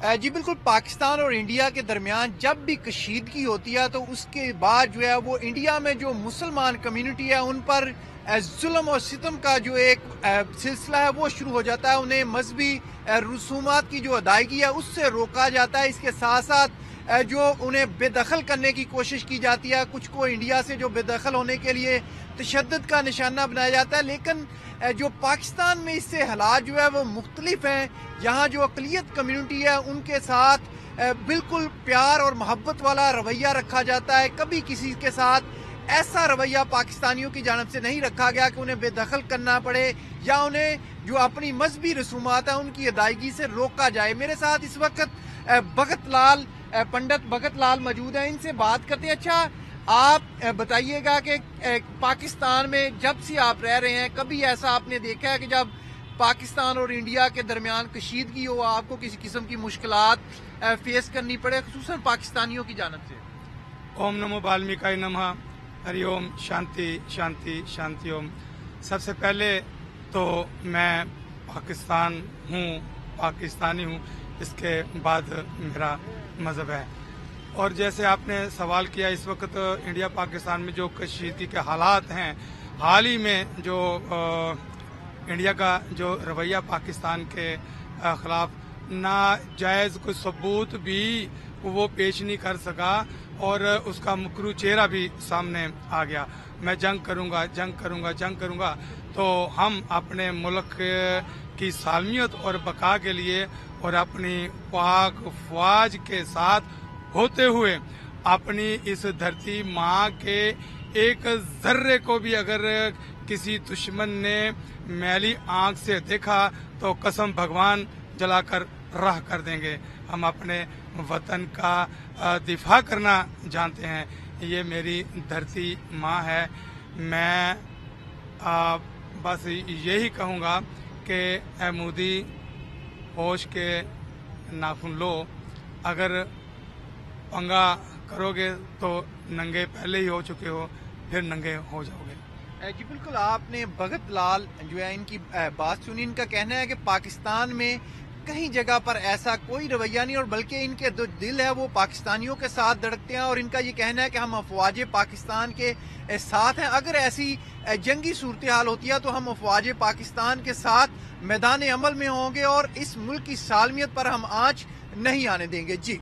जी बिल्कुल। पाकिस्तान और इंडिया के दरमियान जब भी कशीदगी होती है तो उसके बाद जो है वो इंडिया में जो मुसलमान कम्युनिटी है उन पर जुल्म और सितम का जो एक सिलसिला है वो शुरू हो जाता है। उन्हें मजहबी रसूमात की जो अदायगी है उससे रोका जाता है। इसके साथ साथ जो उन्हें बेदखल करने की कोशिश की जाती है, कुछ को इंडिया से जो बेदखल होने के लिए तशद्दुद का निशाना बनाया जाता है। लेकिन जो पाकिस्तान में इससे हालात जो है वो मुख्तलिफ हैं। यहाँ जो अक़लियत कम्युनिटी है उनके साथ बिल्कुल प्यार और मोहब्बत वाला रवैया रखा जाता है। कभी किसी के साथ ऐसा रवैया पाकिस्तानियों की जानब से नहीं रखा गया कि उन्हें बेदखल करना पड़े या उन्हें जो अपनी मजहबी रसूमात हैं उनकी अदायगी से रोका जाए। मेरे साथ इस वक्त भगत लाल पंडित भगत लाल मौजूद हैं, इनसे बात करते हैं। अच्छा, आप बताइएगा कि पाकिस्तान में जब से आप रह रहे हैं, कभी ऐसा आपने देखा है कि जब पाकिस्तान और इंडिया के दरमियान कशीदगी हो, आपको किसी किस्म की मुश्किलात फेस करनी पड़े, खुसूसन पाकिस्तानियों की जानब से? ओम नमो वाल्मीकाय नमः, हरिओम, शांति शांति शांति ओम। सबसे पहले तो मैं पाकिस्तान हूँ, पाकिस्तानी हूँ, इसके बाद मेरा मज़हब है। और जैसे आपने सवाल किया, इस वक्त इंडिया पाकिस्तान में जो कशीदगी के हालात हैं, हाल ही में जो इंडिया का जो रवैया पाकिस्तान के खिलाफ नाजायज़ कोई सबूत भी वो पेश नहीं कर सका और उसका मुकरू चेहरा भी सामने आ गया। मैं जंग करूंगा, जंग करूंगा, जंग करूंगा। तो हम अपने मुल्क की सालमियत और बका के लिए और अपनी पाक फौज के साथ होते हुए अपनी इस धरती माँ के एक जर्रे को भी अगर किसी दुश्मन ने मैली आंख से देखा तो कसम भगवान जलाकर राह कर देंगे। हम अपने वतन का दिफा करना जानते हैं। ये मेरी धरती माँ है। मैं बस यही कहूँगा कि ए मोदी, होश के नाखून लो। अगर पंगा करोगे तो नंगे पहले ही हो चुके हो, फिर नंगे हो जाओगे। जी बिल्कुल। आपने भगत लाल जो है इनकी बात सुनी। इनका कहना है कि पाकिस्तान में कहीं जगह पर ऐसा कोई रवैया नहीं और बल्कि इनके जो दिल है वो पाकिस्तानियों के साथ धड़कते हैं। और इनका ये कहना है कि हम अफवाज पाकिस्तान के साथ हैं। अगर ऐसी जंगी सूरत हाल होती है तो हम अफवाज पाकिस्तान के साथ मैदान अमल में होंगे और इस मुल्क की सालमियत पर हम आँच नहीं आने देंगे। जी।